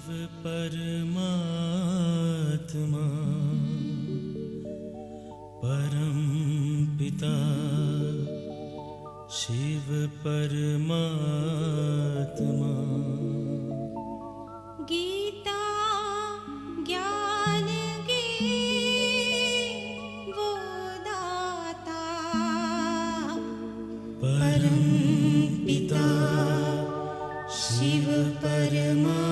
परमात्मा परम पिता शिव परमात्मा गीता ज्ञान के वो दाता परम पिता शिव परमात्मा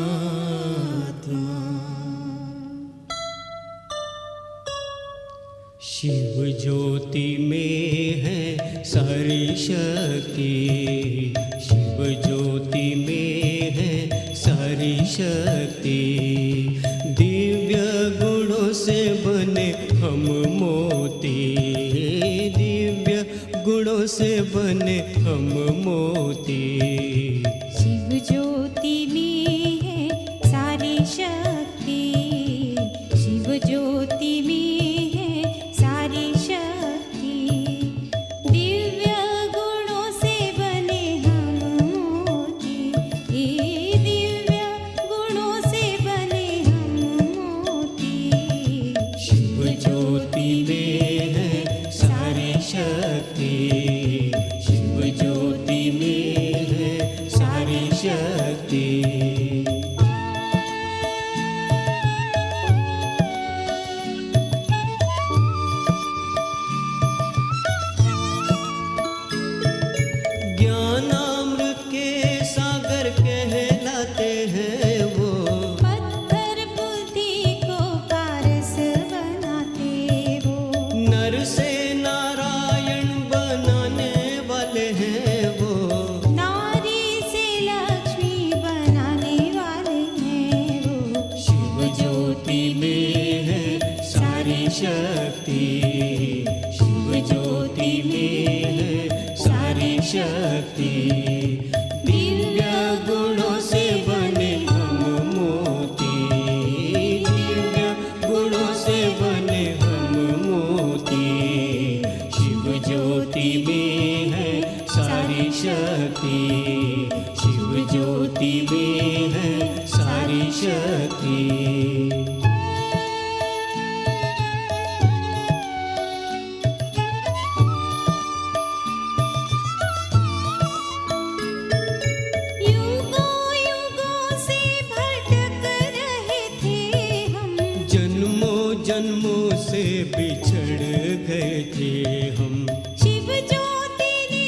शिव ज्योति में है सारी शक्ति, शिव ज्योति में है सारी शक्ति। दिव्य गुणों से बने हम मोती, दिव्य गुणों से बने हम मोती। शिव ज्योति में है सारी शक्ति, शिव ज्योति में है सारी शक्ति। दिव्य गुणों से बने हम मोती, दिव्य गुणों से बने हम मोती। शिव ज्योति में है सारी शक्ति, शिव ज्योति में है सारी शक्ति। ज्ञानामृत के सागर कहलाते हैं वो, पत्थर बुद्धि को पारस बनाते वो। नर से नारायण बनाने वाले हैं वो। नारी से लक्ष्मी बनाने वाले हैं वो। शिव ज्योति में है सारी शक्ति, शिव ज्योति में है सारी शक्ति। दिव्य गुणों से बने हम मोती, दिव्य गुणों से बने हम मोती। शिव ज्योति में है सारी शक्ति, शिव ज्योति में है सारी शक्ति। युगों युगों से भटक रहे थे हम, जन्मों जन्मों से बिछड़ गए थे हम। शिव ज्योति ने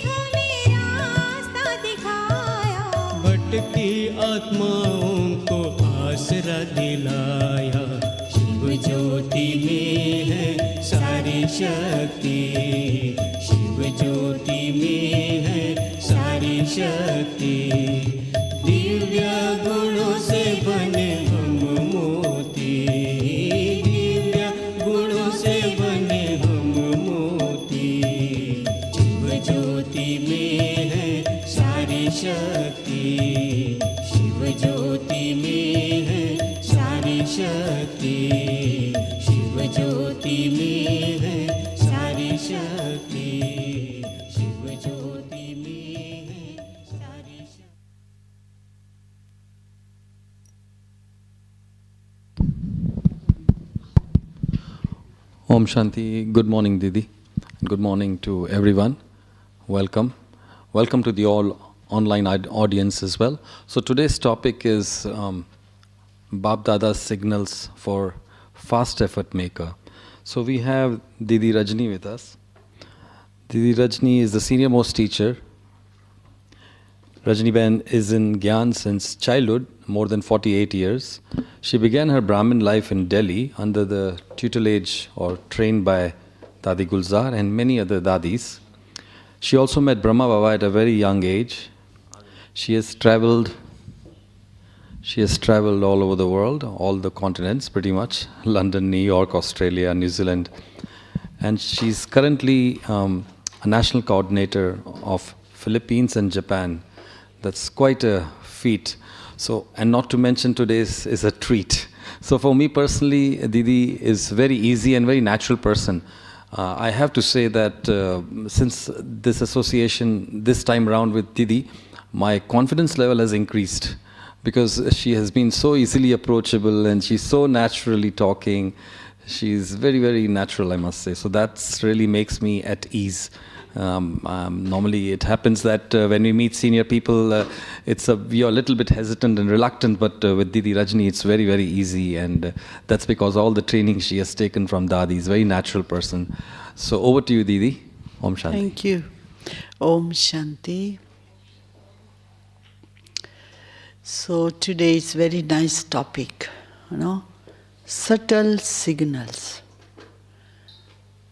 हमें रास्ता दिखाया। भटकी आत्माओं को आसरा दिलाया। शिव ज्योति में है सारी शक्ति, शिव ज्योति में है सारी शक्ति। दिव्य गुणों से बने हम मोती, दिव्य गुणों से बने हम मोती। शिव ज्योति में है सारी शक्ति, शिव ज्योति में है सारी शक्ति। शिव ज्योति में है सारी शक्ति, शिव ज्योति में है सारी शक्ति। Om Shanti. Good morning, Didi. Good morning to everyone. Welcome. Welcome to the all online audience as well. So today's topic is Bapdada's signals for fast effort maker. So we have Didi Rajni with us. Didi Rajni is the senior most teacher. Rajni Ben is in Gyan since childhood, more than 48 years. She began her Brahmin life in Delhi under the tutelage or trained by Dadi Gulzar and many other Dadis. She also met Brahma Baba at a very young age. She has traveled all over the world, all the continents pretty much, London, New York, Australia, New Zealand. And she's currently a national coordinator of Philippines and Japan. That's quite a feat. So, and not to mention today's is a treat. So for me personally, Didi is very easy and very natural person. I have to say that since this association this time around with Didi, my confidence level has increased because she has been so easily approachable and she's so naturally talking. She's very, very natural, I must say. So that really makes me at ease. Normally it happens that when we meet senior people, we are a little bit hesitant and reluctant, but with Didi Rajni it's very, very easy, and that's because all the training she has taken from Dadi. Is a very natural person. So over to you, Didi. Om Shanti. Thank you. Om Shanti. So today is very nice topic, subtle signals.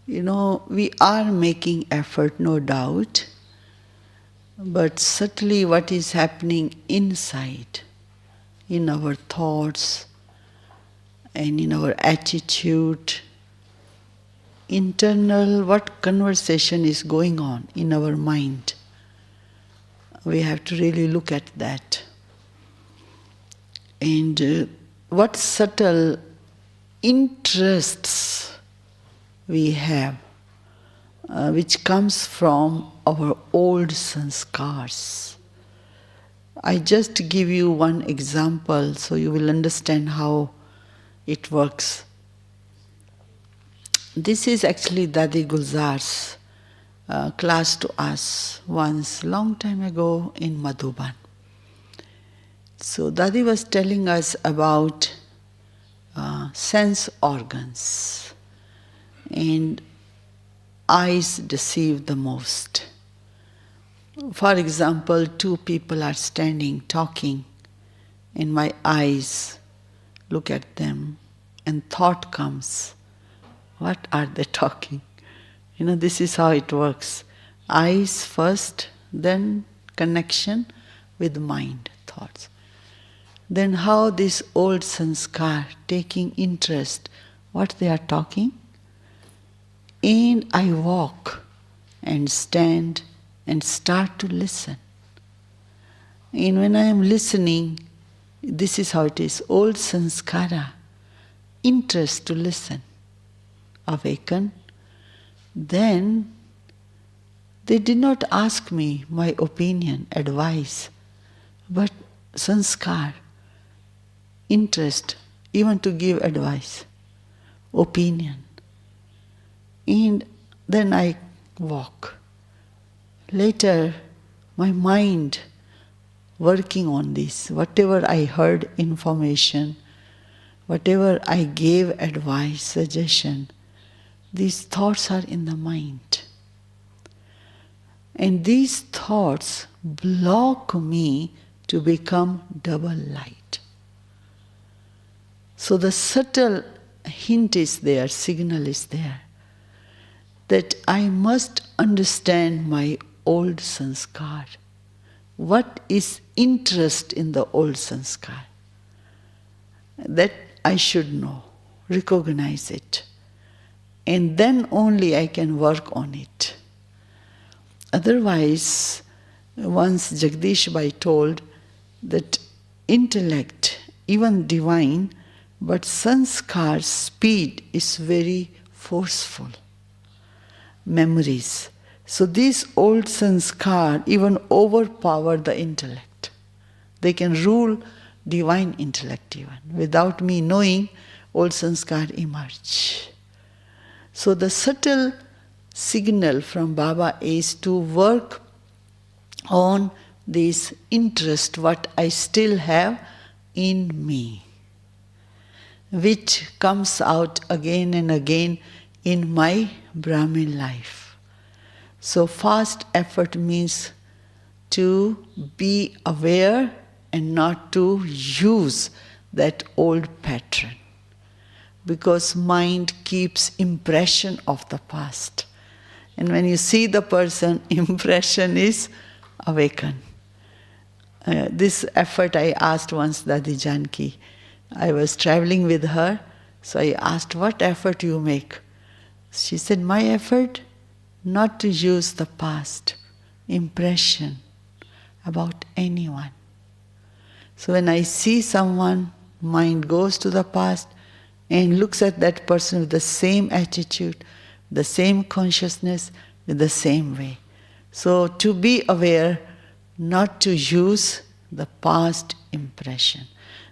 We are making effort, no doubt, but subtly what is happening inside, in our thoughts and in our attitude, internal, what conversation is going on in our mind. We have to really look at that. And what subtle interests we have, which comes from our old sanskars. I just give you one example so you will understand how it works. This is actually Dadi Gulzar's class to us once, long time ago in Madhuban. So Dadi was telling us about sense organs, and eyes deceive the most. For example, two people are standing, talking, and my eyes look at them, and thought comes. What are they talking? This is how it works. Eyes first, then connection with mind, thoughts. Then how this old sanskar taking interest, what they are talking, and I walk and stand and start to listen. And when I am listening, this is how it is, old sanskara, interest to listen, awaken. Then they did not ask me my opinion, advice, but sanskar, interest, even to give advice, opinion. And then I walk. Later, my mind working on this, whatever I heard information, whatever I gave advice, suggestion, these thoughts are in the mind. And these thoughts block me to become double light. So the subtle hint is there, signal is there, that I must understand my old sanskar. What is interest in the old sanskar? That I should know, recognize it. And then only I can work on it. Otherwise, once Jagdish Bhai told that intellect, even divine, but sanskar speed is very forceful. Memories. So these old sanskar even overpower the intellect. They can rule divine intellect even. Without me knowing, old sanskar emerge. So the subtle signal from Baba is to work on this interest, what I still have in me, which comes out again and again in my Brahmin life. So fast effort means to be aware and not to use that old pattern, because mind keeps impression of the past. And when you see the person, impression is awaken. This effort I asked once Dadi Janki. I was traveling with her, so I asked, what effort you make? She said, my effort, not to use the past impression about anyone. So when I see someone, mind goes to the past and looks at that person with the same attitude, the same consciousness, with the same way. So to be aware, not to use the past impression.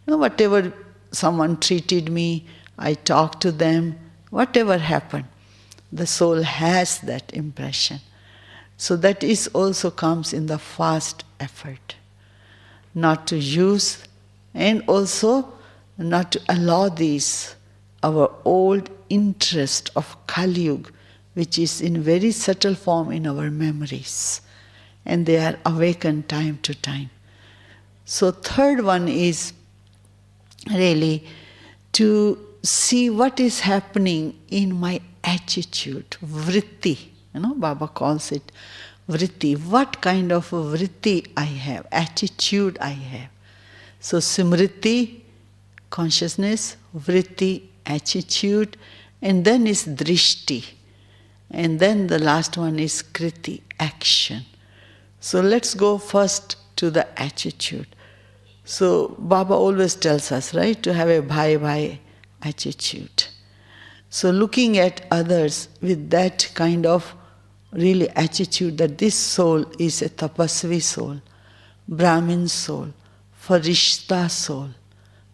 Whatever someone treated me, I talked to them, whatever happened, the soul has that impression. So that is also comes in the fast effort. Not to use and also not to allow these, our old interest of Kali Yuga, which is in very subtle form in our memories. And they are awakened time to time. So third one is really to see what is happening in my attitude, vritti. Baba calls it vritti. What kind of vritti I have, attitude I have. So smriti, consciousness, vritti, attitude, and then is drishti. And then the last one is kriti, action. So let's go first to the attitude. So Baba always tells us, right, to have a bhai attitude. So looking at others with that kind of really attitude that this soul is a tapasvi soul, Brahmin soul, Farishta soul,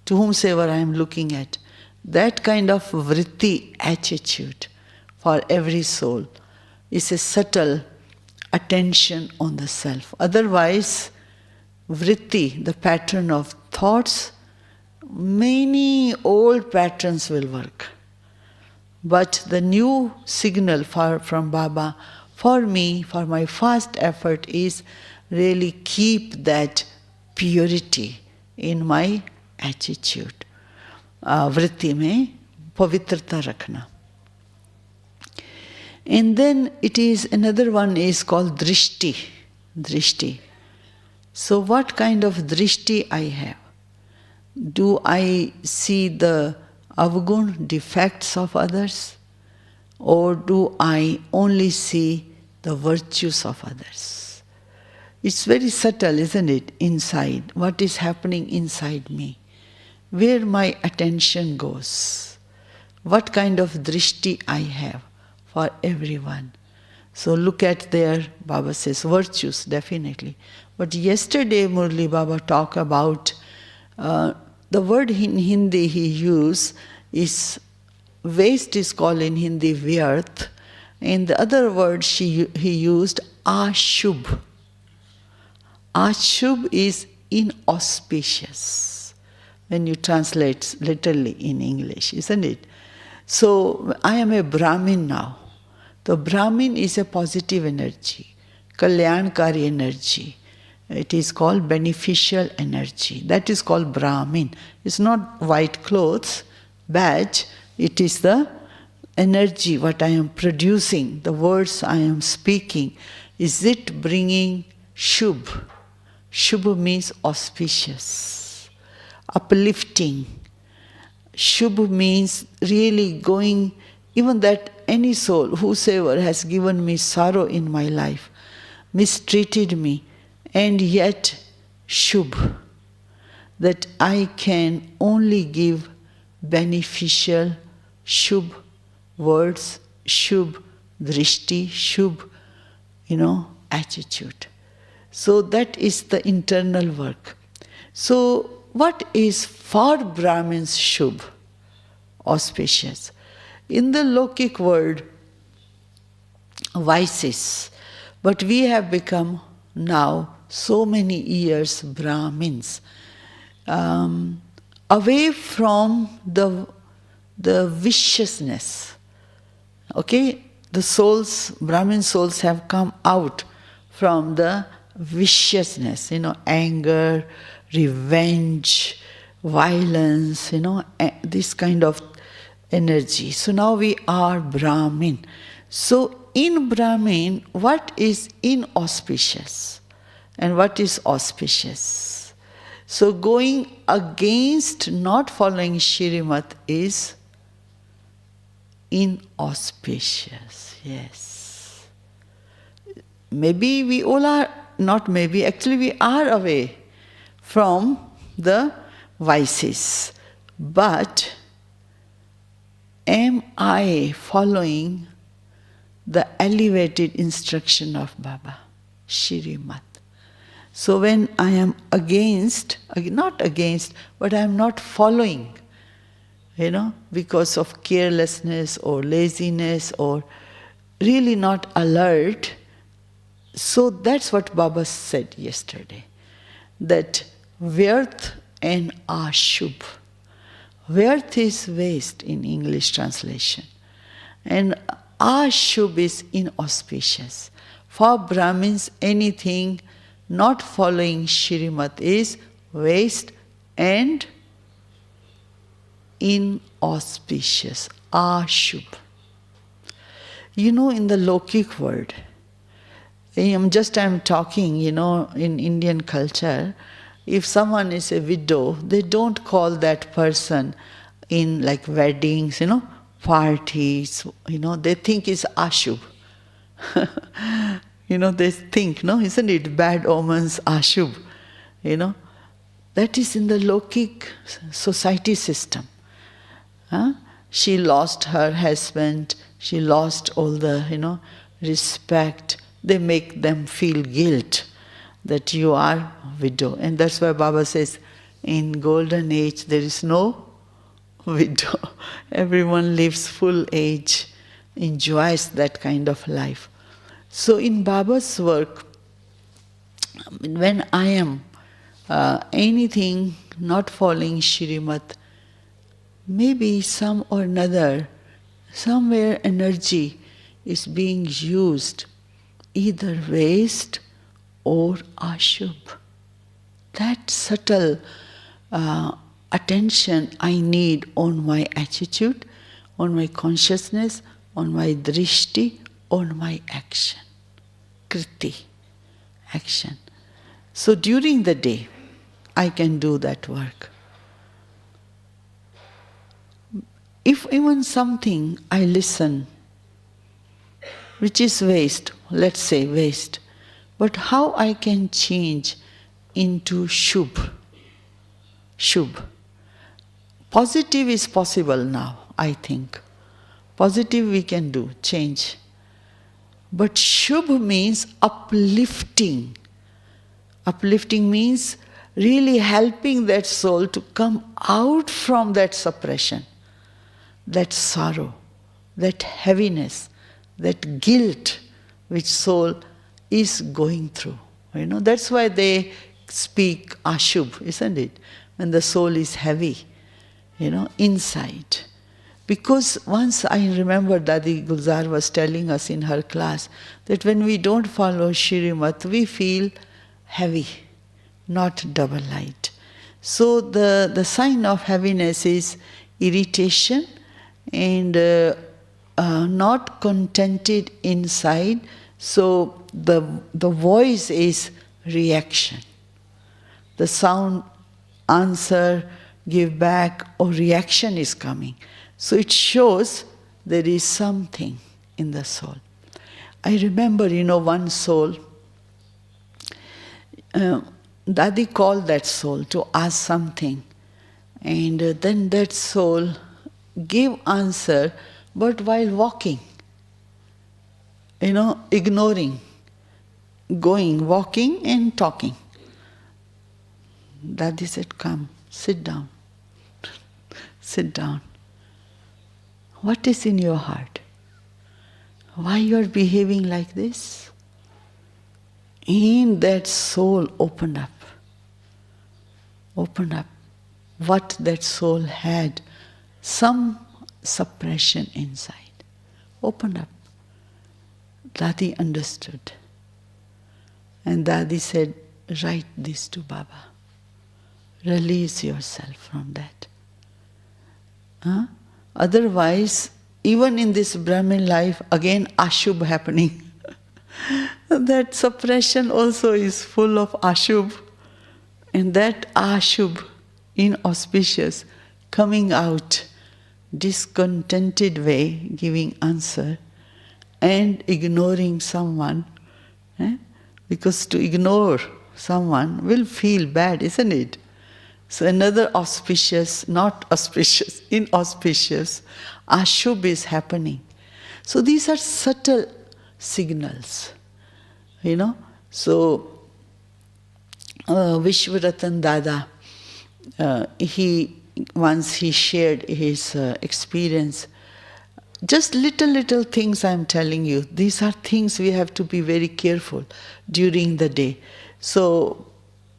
to whomsoever I am looking at, that kind of vritti attitude for every soul is a subtle attention on the self. Otherwise, vritti, the pattern of thoughts, many old patterns will work. But the new signal from Baba, for me, for my first effort is really keep that purity in my attitude. Vritti mein pavitrata rakhna. And then it is, another one is called drishti. Drishti. So what kind of drishti I have? Do I see the avgun, defects of others? Or do I only see the virtues of others? It's very subtle, isn't it, inside? What is happening inside me? Where my attention goes? What kind of drishti I have for everyone? So look at there, Baba says, virtues, definitely. But yesterday Murli Baba talked about, the word in Hindi he used is, waste is called in Hindi vyarth, and the other word he used, ashubh. Ashubh is inauspicious, when you translate literally in English, isn't it? So I am a Brahmin now. The Brahmin is a positive energy, kalyankari energy. It is called beneficial energy. That is called Brahmin. It's not white clothes, badge. It is the energy, what I am producing, the words I am speaking. Is it bringing shubh? Shubh means auspicious, uplifting. Shubh means really going, even that any soul, whosoever has given me sorrow in my life, mistreated me, and yet shubh, that I can only give beneficial shubh words, shubh drishti, shubh, attitude. So that is the internal work. So what is for Brahmins shubh? Auspicious. In the Lokik world, vices. But we have become now so many years Brahmins, away from the viciousness. Okay? The souls, Brahmin souls have come out from the viciousness, anger, revenge, violence, this kind of energy. So now we are Brahmin. So in Brahmin, what is inauspicious and what is auspicious? So going against, not following Shrimat is inauspicious. Yes. Maybe we all are, not maybe, actually we are away from the vices. But am I following the elevated instruction of Baba, Shrimat? So when I am not against, but I am not following, because of carelessness or laziness or really not alert. So that's what Baba said yesterday, that Vyarth and Ashubh. Vyarth is waste in English translation, and Ashubh is inauspicious. For Brahmins, anything not following Shrimat is waste and inauspicious, Ashubh. In the Lokik world, I'm talking, in Indian culture, if someone is a widow, they don't call that person in like weddings, parties, they think it's Ashubh. They think, no, isn't it? Bad omens, Ashubh. That is in the Lokik society system. She lost her husband, she lost all the, respect. They make them feel guilt that you are widow. And that's why Baba says, in golden age there is no widow. Everyone lives full age, enjoys that kind of life. So in Baba's work, when I am anything not following Shrimat, maybe some or another, somewhere energy is being used, either waste or Ashubh. That subtle attention I need on my attitude, on my consciousness, on my drishti, on my action. Kriti, action. So during the day, I can do that work. If even something I listen, which is waste, let's say waste, but how I can change into Shubh. Shubh. Positive is possible now, I think. Positive we can do, change. But Shubh means uplifting. Uplifting means really helping that soul to come out from that suppression, that sorrow, that heaviness, that guilt which soul is going through. That's why they speak Ashubh, isn't it? When the soul is heavy, inside. Because once I remember Dadi Gulzar was telling us in her class that when we don't follow Shrimat, we feel heavy, not double light. So the sign of heaviness is irritation and not contented inside. So the voice is reaction. The sound, answer, give back, or reaction is coming. So it shows there is something in the soul. I remember, one soul, Dadi called that soul to ask something. And then that soul gave answer, but while walking, ignoring, going, walking and talking. Dadi said, come, sit down. Sit down. What is in your heart? Why you are behaving like this? And that soul opened up. Opened up. What that soul had, some suppression inside. Opened up. Dadi understood. And Dadi said, write this to Baba. Release yourself from that. Otherwise, even in this Brahmin life, again Ashubh happening. That suppression also is full of Ashubh. And that Ashubh, inauspicious, coming out, discontented way, giving answer, and ignoring someone. Because to ignore someone will feel bad, isn't it? So another auspicious, not auspicious, inauspicious, Ashubh is happening. So these are subtle signals, So Vishwaratan Dada, he shared his experience. Just little things I'm telling you. These are things we have to be very careful during the day. So,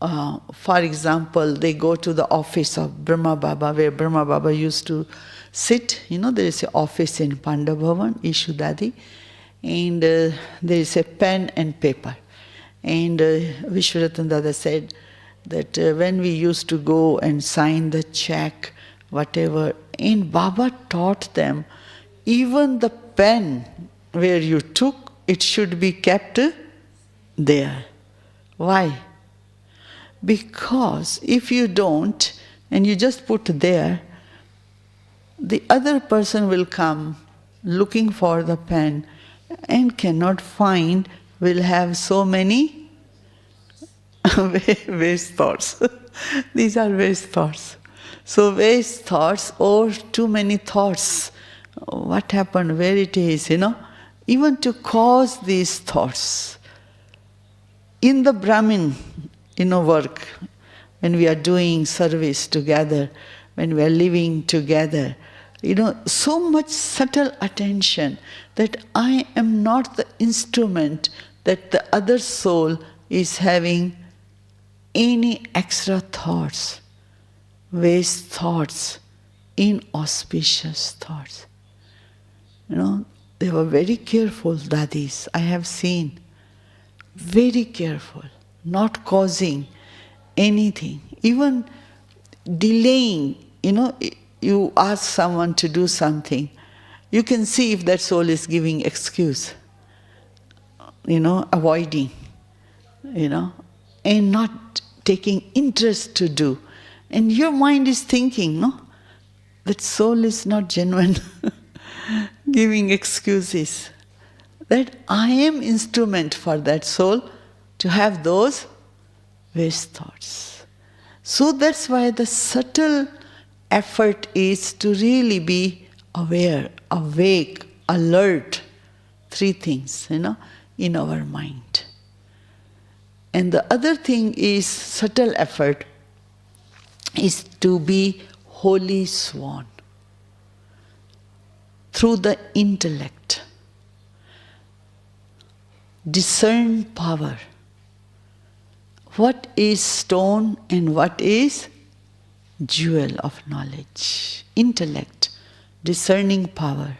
for example, they go to the office of Brahma Baba, where Brahma Baba used to sit. There is an office in Pandabhavan, Ishudadi, and there is a pen and paper. And Vishwaratan Dada said that when we used to go and sign the check, whatever, and Baba taught them, even the pen where you took, it should be kept there. Why? Because if you don't, and you just put there, the other person will come looking for the pen and cannot find, will have so many waste thoughts. These are waste thoughts. So waste thoughts or too many thoughts. What happened, where it is, even to cause these thoughts. In the Brahmin, work, when we are doing service together, when we are living together, so much subtle attention that I am not the instrument that the other soul is having any extra thoughts, waste thoughts, inauspicious thoughts. They were very careful, Dadis. I have seen. Very careful. Not causing anything. Even delaying. You ask someone to do something. You can see if that soul is giving excuse. Avoiding. And not taking interest to do. And your mind is thinking, that soul is not genuine. Giving excuses. That I am instrument for that soul to have those waste thoughts. So that's why the subtle effort is to really be aware, awake, alert. 3 things, in our mind. And the other thing is, subtle effort is to be wholly sworn. Through the intellect. Discern power. What is stone and what is jewel of knowledge? Intellect, discerning power.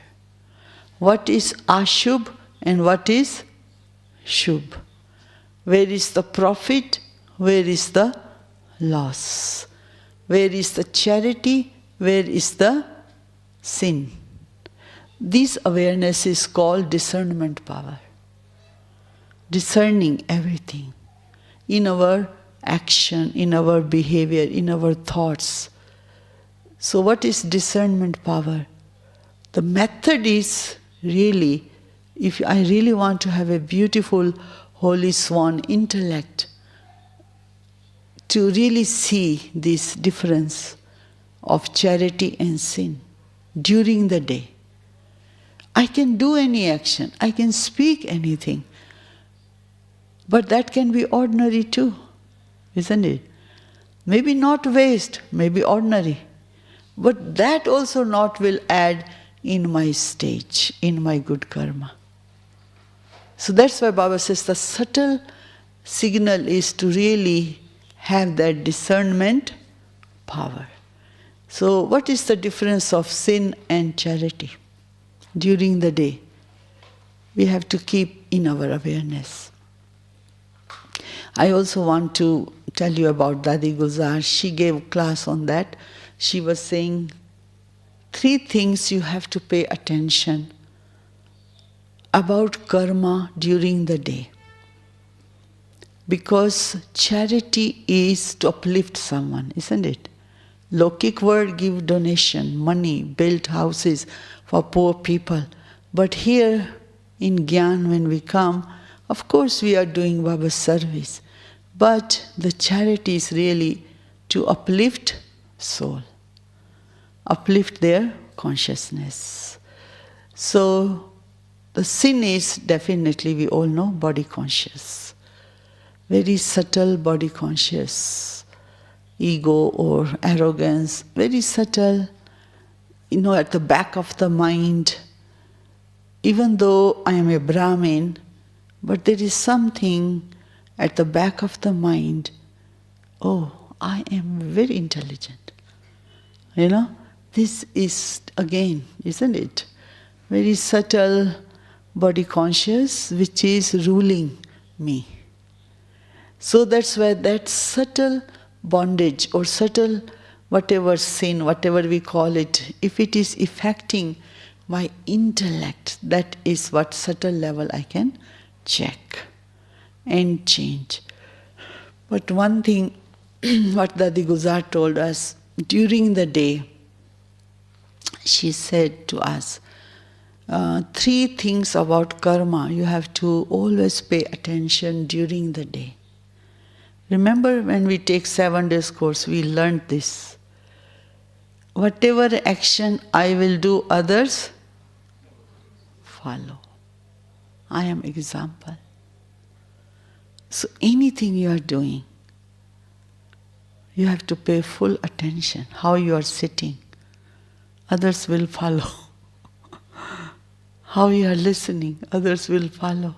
What is ashubh and what is shubh? Where is the profit? Where is the loss? Where is the charity? Where is the sin? This awareness is called discernment power. Discerning everything in our action, in our behavior, in our thoughts. So what is discernment power? The method is really, if I really want to have a beautiful, holy swan intellect, to really see this difference of charity and sin during the day. I can do any action, I can speak anything, but that can be ordinary too, isn't it? Maybe not waste, maybe ordinary, but that also not will add in my stage, in my good karma. So that's why Baba says the subtle signal is to really have that discernment power. So what is the difference of sin and charity? During the day, we have to keep in our awareness. I also want to tell you about Dadi Gulzar. She gave class on that. She was saying 3 things you have to pay attention about karma during the day. Because charity is to uplift someone, isn't it? Lokik word, give donation, money, build houses for poor people. But here in Gyan, when we come, of course we are doing Baba's service. But the charity is really to uplift soul, uplift their consciousness. So the sin is definitely, we all know, body conscious. very subtle body conscious, ego or arrogance, very subtle, at the back of the mind. Even though I am a Brahmin, but there is something at the back of the mind, oh, I am very intelligent. This is, again, isn't it? Very subtle body conscious which is ruling me. So that's why that subtle bondage or subtle whatever sin, whatever we call it, if it is affecting my intellect, that is what subtle level I can check and change. But one thing, what Dadi Guzar told us, during the day, she said to us, 3 things about karma you have to always pay attention during the day. Remember when we take 7 days course, we learned this. Whatever action I will do, others follow. I am example. So anything you are doing, you have to pay full attention. How you are sitting, others will follow. How you are listening, others will follow.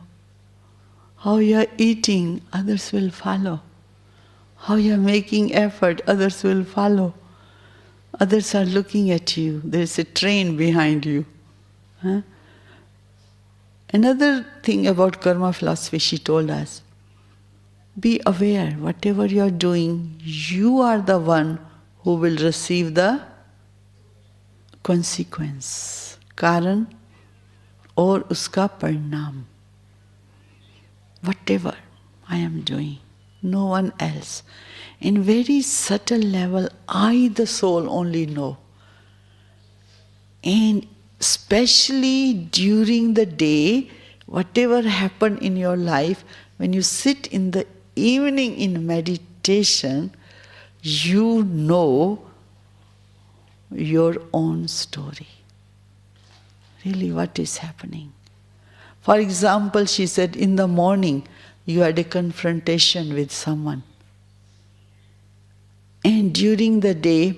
How you are eating, others will follow. How you are making effort, others will follow. Others are looking at you. There is a train behind you. Huh? Another thing about karma philosophy, she told us, be aware, whatever you are doing, you are the one who will receive the consequence. Karan or uska parnam. Whatever I am doing, no one else. In very subtle level, I, the soul, only know. And especially during the day, whatever happened in your life, when you sit in the evening in meditation, you know your own story. Really, what is happening? For example, she said, in the morning, you had a confrontation with someone. And during the day,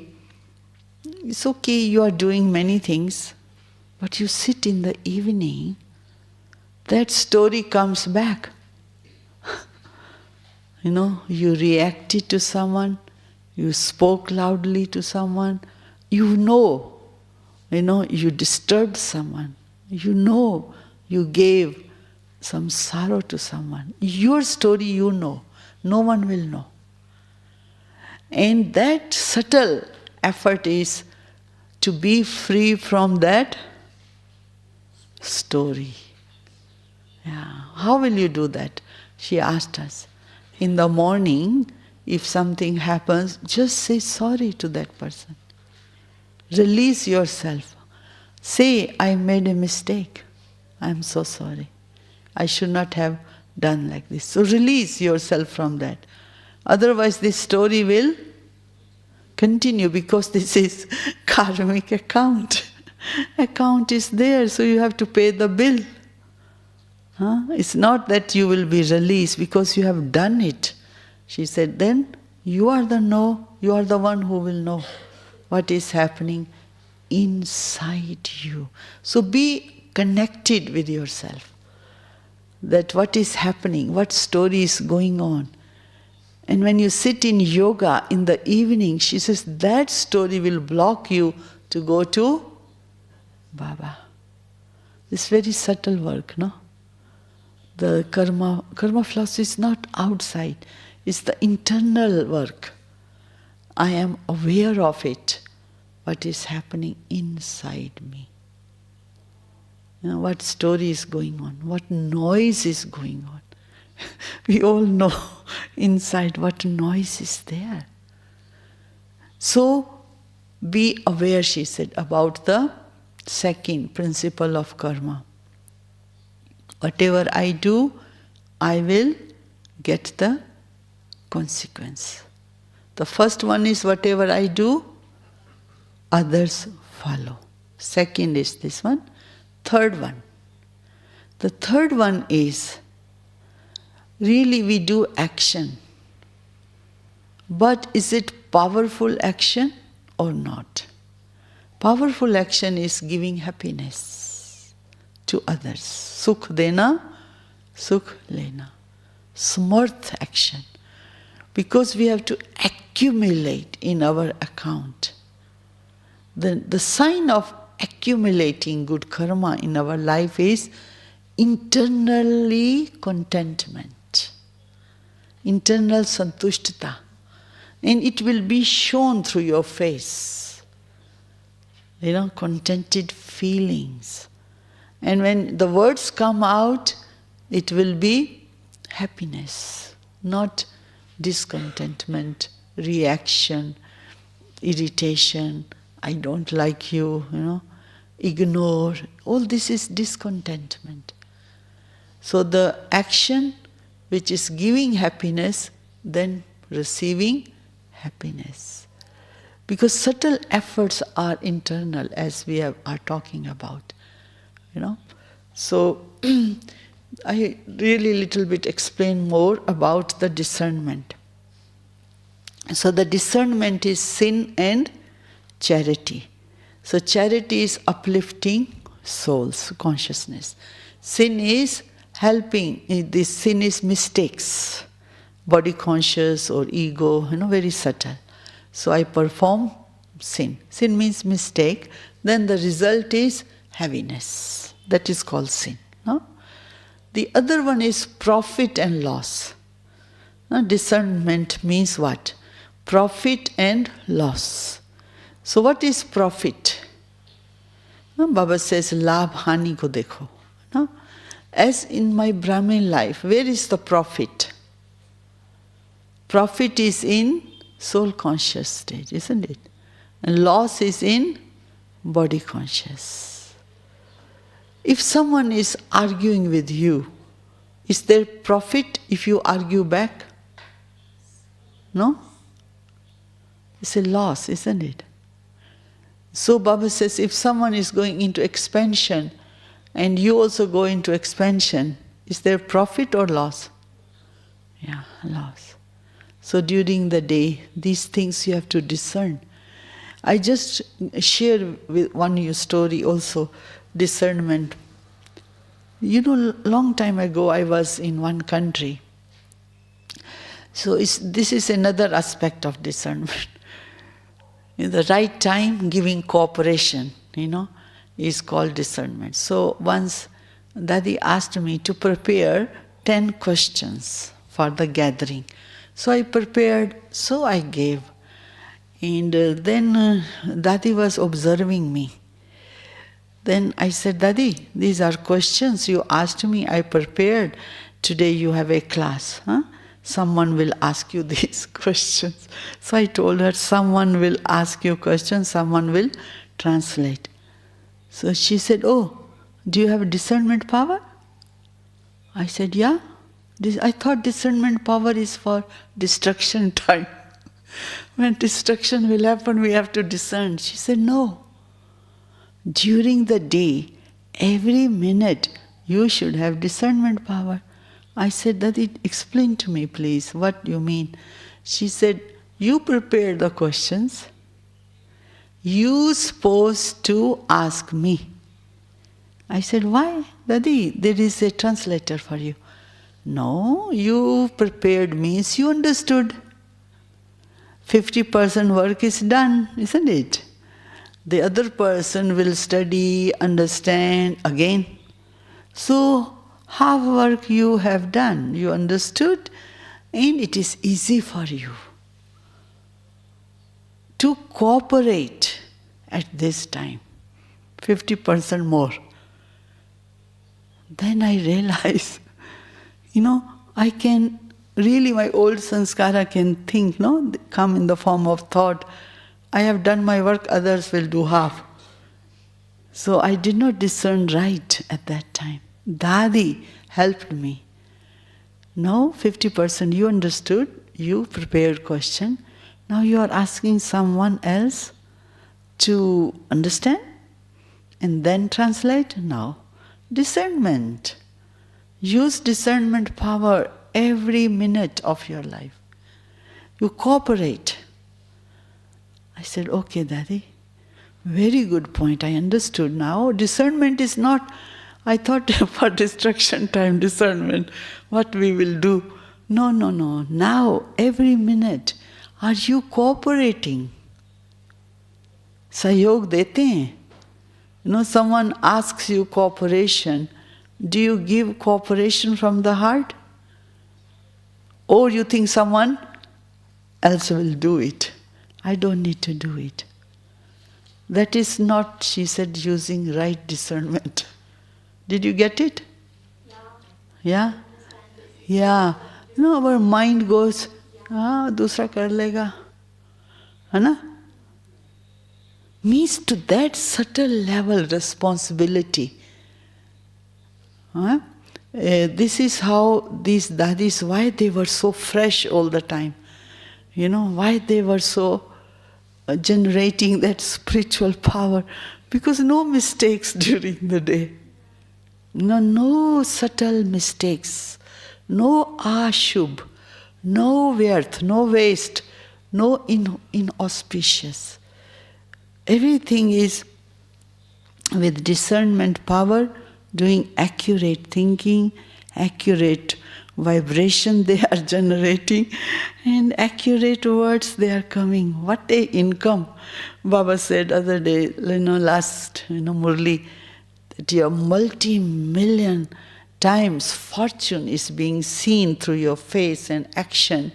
it's okay, you are doing many things, but you sit in the evening, that story comes back. You reacted to someone, you spoke loudly to someone, you disturbed someone, you gave some sorrow to someone. Your story you know, no one will know. And that subtle effort is to be free from that story. Yeah. How will you do that? She asked us. In the morning, if something happens, just say sorry to that person. Release yourself. Say, I made a mistake. I am so sorry. I should not have done like this. So release yourself from that. Otherwise this story will continue, because this is karmic account. Account is there, so you have to pay the bill. It's not that you will be released because you have done it. She said, then you are the one who will know what is happening inside you. So be connected with yourself. That what is happening, what story is going on. And when you sit in yoga in the evening, she says that story will block you to go to Baba. It's very subtle work, no? The karma philosophy is not outside, it's the internal work. I am aware of it, what is happening inside me. What story is going on, what noise is going on. We all know inside what noise is there. So be aware, she said, about the second principle of karma. Whatever I do, I will get the consequence. The first one is whatever I do, others follow. Second is this one. Third one. The third one is really we do action. But is it powerful action or not? Powerful action is giving happiness to others. Sukh dena, sukh lena. Samarth action. Because we have to accumulate in our account. The sign of accumulating good karma in our life is internally contentment, internal santushtata. And it will be shown through your face. Contented feelings. And when the words come out, it will be happiness, not discontentment, reaction, irritation, I don't like you, ignore. All this is discontentment. So the action which is giving happiness, then receiving happiness. Because subtle efforts are internal, as we are talking about. So I really little bit explain more about the discernment. So the discernment is sin and charity. So charity is uplifting souls, consciousness. Sin is helping. This sin is mistakes, body conscious or ego, very subtle. So I perform sin. Sin means mistake. Then the result is heaviness. That is called sin. No? The other one is profit and loss. Now, discernment means what? Profit and loss. So what is profit? Baba says, labh hani ko dekho. No? As in my Brahmin life, where is the profit? Profit is in soul conscious stage, isn't it? And loss is in body conscious. If someone is arguing with you, is there profit if you argue back? No? It's a loss, isn't it? So Baba says, if someone is going into expansion and you also go into expansion, is there profit or loss? Yeah, loss. So during the day, these things you have to discern. I just share with one story also, discernment. Long time ago I was in one country. So this is another aspect of discernment. In the right time, giving cooperation, is called discernment. So once Dadi asked me to prepare 10 questions for the gathering. So I prepared, so I gave. And then Dadi was observing me. Then I said, Dadi, these are questions you asked me, I prepared. Today you have a class. Someone will ask you these questions. So I told her, someone will ask you questions, someone will translate. So she said, oh, do you have discernment power? I said, yeah. I thought discernment power is for destruction time. When destruction will happen, we have to discern. She said, no. During the day, every minute, you should have discernment power. I said, Dadi, explain to me, please, what you mean. She said, you prepare the questions. You supposed to ask me. I said, why? Dadi, there is a translator for you. No, you prepared means you understood. 50% work is done, isn't it? The other person will study, understand again. So, half work you have done, you understood, and it is easy for you to cooperate at this time. 50% more. Then I realize, I can really, my old sanskara can think, come in the form of thought. I have done my work, others will do half. So I did not discern right at that time. Dadi helped me. Now 50% you understood, you prepared question. Now you are asking someone else to understand and then translate. Now, discernment. Use discernment power every minute of your life. You cooperate. I said, okay, Daddy, very good point. I understood now. Discernment is not, I thought for destruction time, discernment, what we will do. No. Now, every minute, are you cooperating? सहयोग देते हैं. Someone asks you cooperation. Do you give cooperation from the heart? Or you think someone else will do it? I don't need to do it. That is not, she said, using right discernment. Did you get it? Yeah? Yeah. Our mind goes, दूसरा कर लेगा. है ना? Means to that subtle level responsibility. This is how these dadis, why they were so fresh all the time. Why they were so generating that spiritual power. Because no mistakes during the day. No subtle mistakes. No ashubh. No व्यर्थ, no waste. No inauspicious. Everything is with discernment power, doing accurate thinking, accurate vibration they are generating, and accurate words they are coming. What a income! Baba said other day, last Murli, that your multi-million times fortune is being seen through your face and action.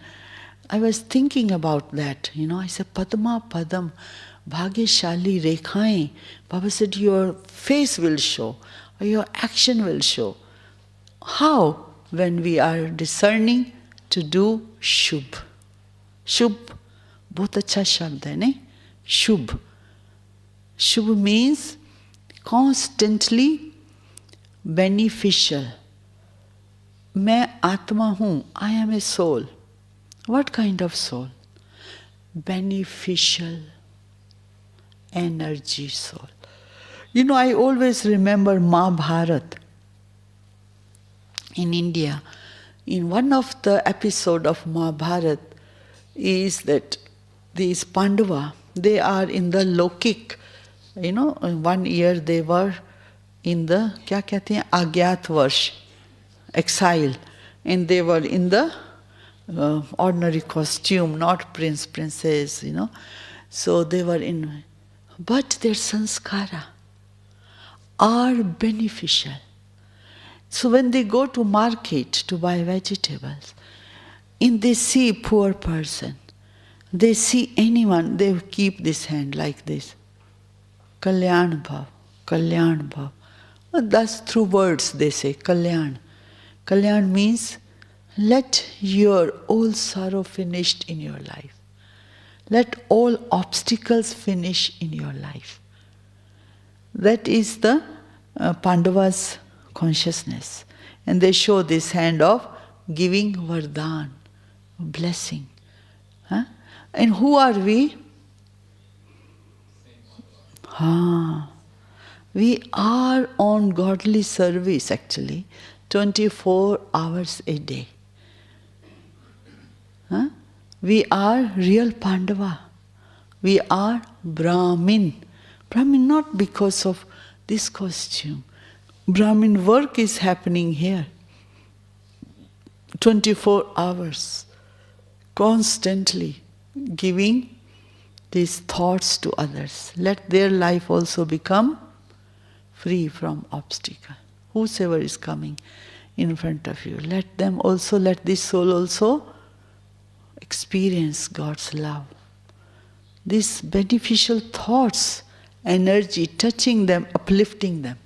I was thinking about that. I said, Padma Padam. Bhagyashali rekhaएं. Baba said, your face will show, or your action will show. How? When we are discerning to do shubh. Shubh, बहुत अच्छा शब्द है नहीं? Shubh. Shubh means constantly beneficial. मैं आत्मा हूँ. I am a soul. What kind of soul? Beneficial. Energy soul. I always remember Mahabharata in India. In one of the episode of Mahabharata is that these Pandava, they are in the Lokik. 1 year they were in the, क्या कहते हैं, Agyat Varsh, exile. And they were in the ordinary costume, not prince, princess, So they were in... But their sanskara are beneficial. So when they go to market to buy vegetables, and they see poor person, they see anyone, they keep this hand like this. Kalyan bhav, kalyan bhav. Thus through words they say, kalyan. Kalyan means, let your all sorrow finished in your life. Let all obstacles finish in your life. That is the Pandavas' consciousness. And they show this hand of giving vardhan, blessing. And who are we? We are on godly service actually, 24 hours a day. We are real Pandava. We are Brahmin. Brahmin not because of this costume. Brahmin work is happening here. 24 hours. Constantly giving these thoughts to others. Let their life also become free from obstacle. Whosoever is coming in front of you, let this soul also experience God's love. These beneficial thoughts, energy, touching them, uplifting them.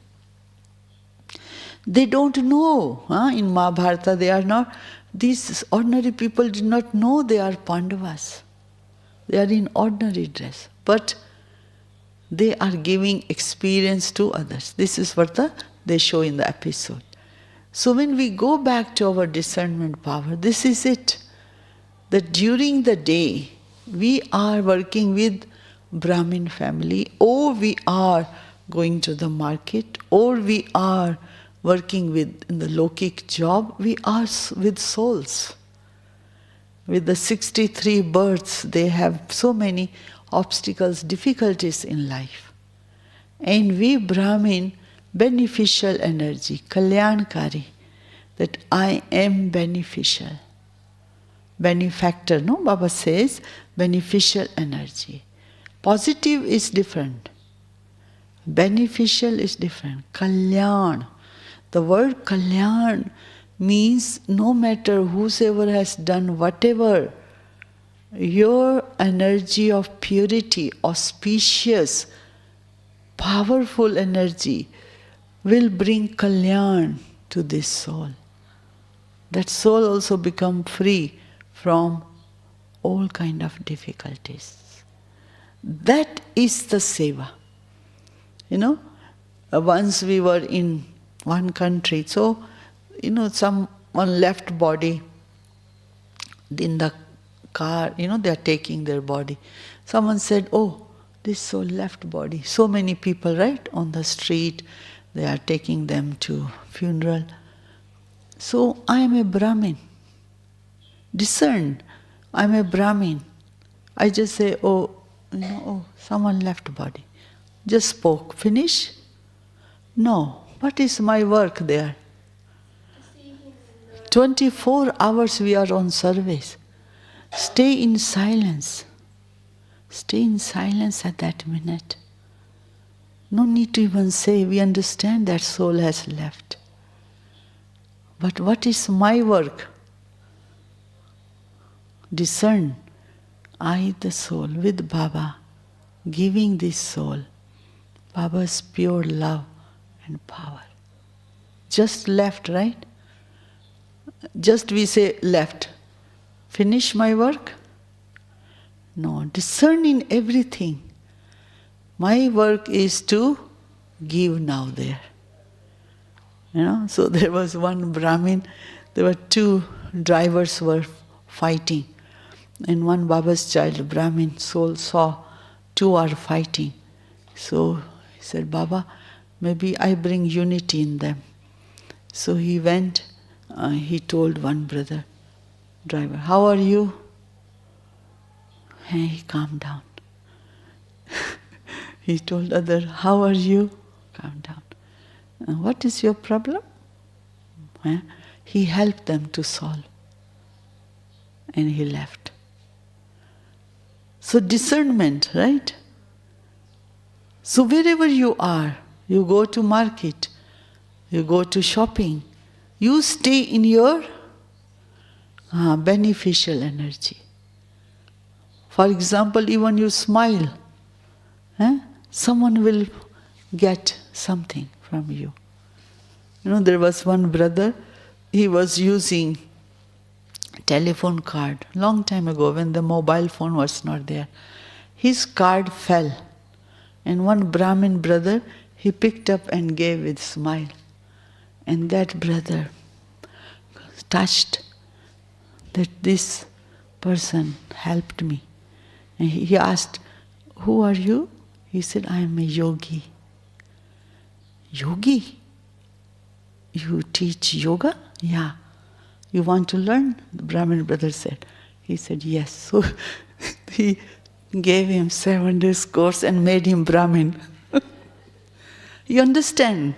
They don't know. In Mahabharata, they are not, these ordinary people did not know they are Pandavas. They are in ordinary dress. But they are giving experience to others. This is what they show in the episode. So when we go back to our discernment power, this is it. That during the day, we are working with Brahmin family, or we are going to the market, or we are working with in the Lokic job, we are with souls. With the 63 births, they have so many obstacles, difficulties in life. And we Brahmin, beneficial energy, kalyankari, that I am beneficial. Benefactor, no? Baba says, beneficial energy. Positive is different. Beneficial is different. Kalyan. The word kalyan means no matter whosoever has done whatever, your energy of purity, auspicious, powerful energy will bring kalyan to this soul. That soul also become free from all kind of difficulties. That is the seva. Once we were in one country, so, someone left body in the car, they are taking their body. Someone said, oh, this soul left body. So many people, right, on the street, they are taking them to funeral. So I am a Brahmin. Discern, I am a Brahmin. I just say, oh, someone left body. Just spoke, finish? No. What is my work there? 24 hours we are on service. Stay in silence. Stay in silence at that minute. No need to even say, we understand that soul has left. But what is my work? Discern. I, the soul, with Baba, giving this soul Baba's pure love and power. Just left, right? Just we say left. Finish my work? No, discern in everything. My work is to give now there. So there was one Brahmin, there were two drivers were fighting. And one Baba's child, Brahmin soul, saw two are fighting. So he said, Baba, maybe I bring unity in them. So he went, he told one brother, driver, how are you? And he calmed down. He told other, how are you? Calm down. What is your problem? He helped them to solve. And he left. So discernment, right? So wherever you are, you go to market, you go to shopping, you stay in your beneficial energy. For example, even you smile, someone will get something from you. There was one brother, he was using telephone card long time ago when the mobile phone was not there. His card fell, and one Brahmin brother, he picked up and gave with smile. And that brother touched that this person helped me. And he asked, who are you? He said, I am a yogi. Yogi? You teach yoga? Yeah. You want to learn? The Brahmin brother said. He said, yes. So he gave him 7 days course and made him Brahmin. You understand?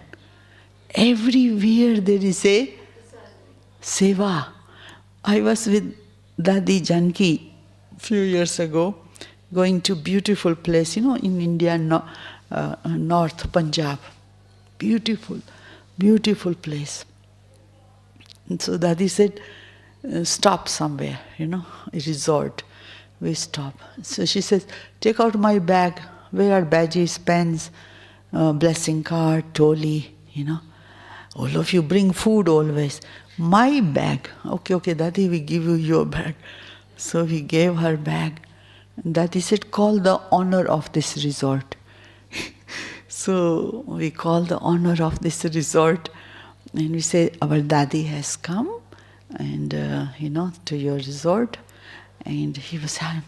Everywhere there is a seva. I was with Dadi Janki few years ago, going to beautiful place, in India, North Punjab. Beautiful, beautiful place. And so Dadi said, stop somewhere, a resort. We stop. So she says, take out my bag. Where are badges, pens, blessing card, toli, All of you bring food always. My bag. Okay, Dadi, we give you your bag. So we gave her bag. And Dadi said, call the owner of this resort. So we call the owner of this resort. And we say, our Dadi has come, and, to your resort. And he was having,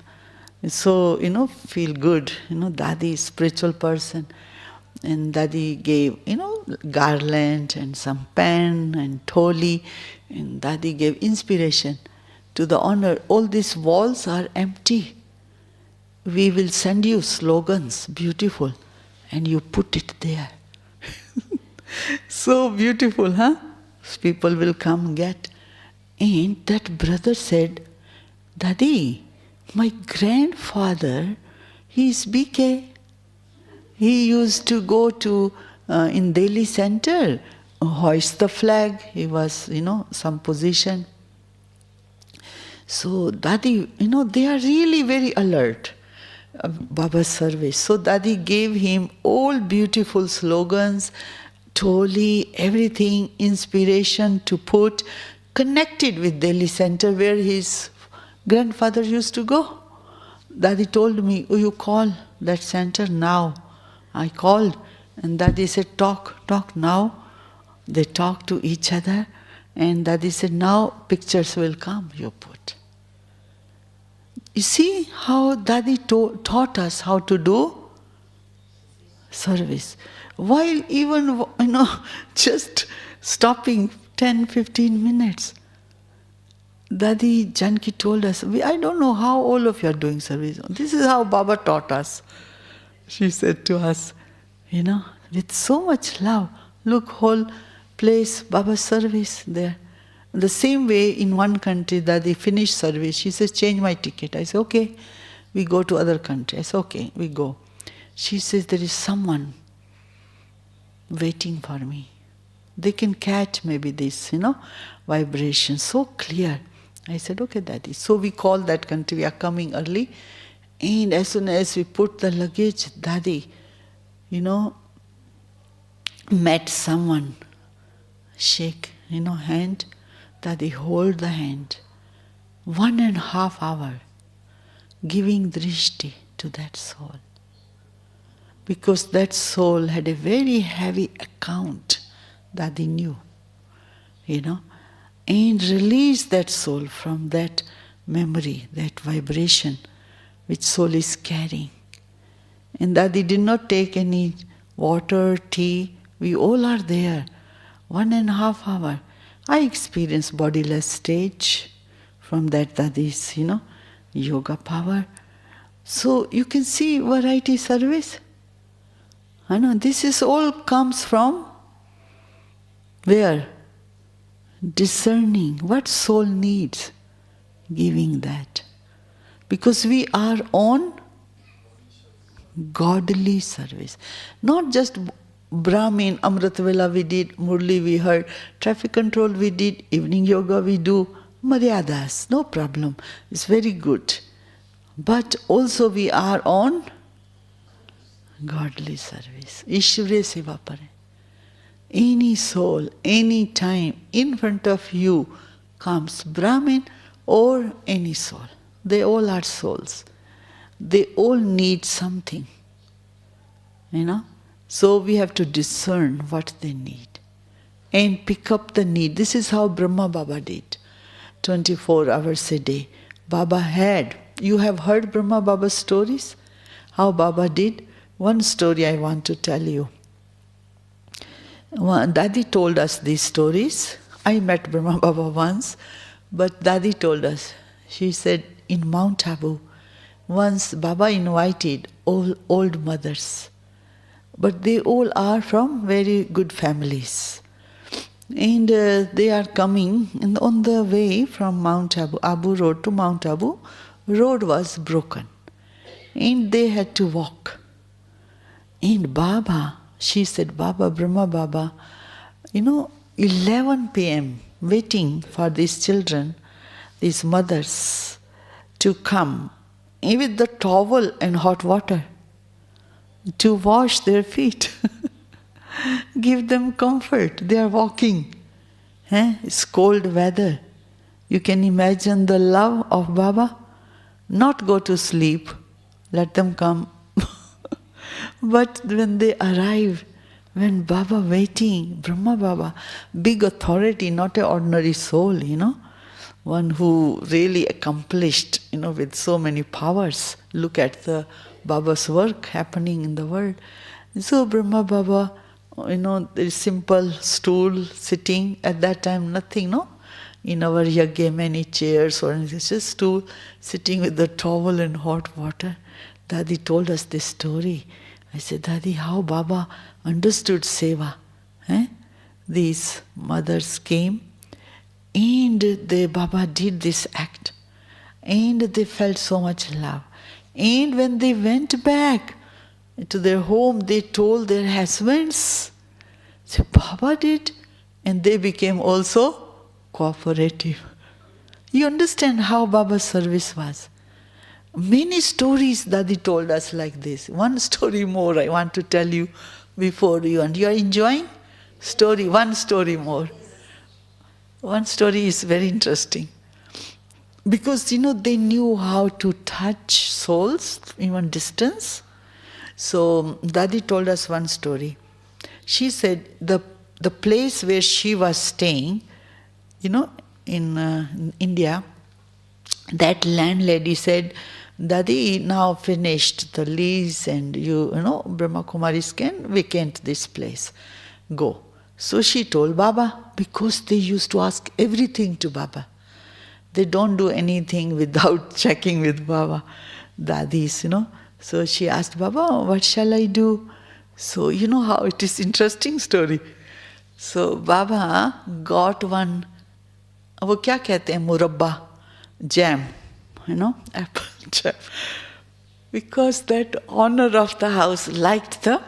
so, feel good. Dadi is spiritual person. And Dadi gave, garland and some pen and tholi. And Dadi gave inspiration to the honor. All these walls are empty. We will send you slogans, beautiful, and you put it there. So beautiful, huh? People will come get. And that brother said, Dadi, my grandfather, he is BK. He used to go to, in Delhi center, hoist the flag. He was, some position. So Dadi, they are really very alert. Baba's service. So Dadi gave him all beautiful slogans, tholi, everything, inspiration to put, connected with Delhi center where his grandfather used to go. Dadi told me, oh, you call that center now. I called and Dadi said, talk now. They talked to each other and Dadi said, now pictures will come, you put. You see how Dadi taught us how to do service. While even, just stopping 10-15 minutes. Dadi Janki told us, I don't know how all of you are doing service. This is how Baba taught us. She said to us, with so much love. Look, whole place, Baba's service there. The same way in one country that they finished service, she says, change my ticket. I say, okay, we go to other country. I say, okay, we go. She says, there is someone waiting for me. They can catch maybe this, vibration so clear. I said, okay, Daddy. So we call that country, we are coming early. And as soon as we put the luggage, Daddy, met someone, shake, hand. Daddy hold the hand, 1.5 hours, giving drishti to that soul. Because that soul had a very heavy account, Daddy knew, and release that soul from that memory, that vibration which soul is carrying. And Daddy did not take any water, tea, we all are there, 1.5 hours. I experienced bodiless stage from that Dadi's, yoga power. So you can see variety service. I know this is all comes from where? Discerning what soul needs, giving that. Because we are on godly service. Not just Brahmin, Amrit Vela we did, Murli we heard, traffic control we did, evening yoga we do, Maryadas, no problem. It's very good. But also we are on godly service. Ishvare seva pare. Any soul, any time in front of you comes Brahmin or any soul. They all are souls. They all need something. So we have to discern what they need and pick up the need. This is how Brahma Baba did. 24 hours a day. Baba had. You have heard Brahma Baba's stories? How Baba did? One story I want to tell you. Dadi told us these stories. I met Brahma Baba once, but Dadi told us. She said in Mount Abu, once Baba invited all old mothers. But they all are from very good families. And they are coming, and on the way from Mount Abu Road to Mount Abu, road was broken. And they had to walk. And Baba, she said, Baba, Brahma Baba, 11 p.m. waiting for these children, these mothers, to come with the towel and hot water to wash their feet. Give them comfort. They are walking. It's cold weather. You can imagine the love of Baba. Not go to sleep. Let them come. But when they arrive, when Baba waiting, Brahma Baba, big authority, not an ordinary soul, one who really accomplished, with so many powers. Look at the Baba's work happening in the world. So Brahma Baba there is simple stool sitting. At that time, nothing, no? In our yagya, many chairs or anything, just stool sitting with the towel and hot water. Dadi told us this story. I said, Dadi, how Baba understood seva. These mothers came and Baba did this act. And they felt so much love. And when they went back to their home, they told their husbands. So Baba did. And they became also cooperative. You understand how Baba's service was. Many stories Dadi told us like this. One story more I want to tell you before you. And you are enjoying? One story more. One story is very interesting. Because, they knew how to touch souls, even distance. So, Dadi told us one story. She said the place where she was staying, in India, that landlady said, Dadi, now finished the lease and Brahma Kumaris can vacate this place. Go. So she told Baba, because they used to ask everything to Baba. They don't do anything without checking with Baba, Dadis, So she asked Baba, what shall I do? So you know how it is interesting story. So Baba got one, वो क्या कहते हैं मुरब्बा, jam, apple jam. Because that owner of the house liked the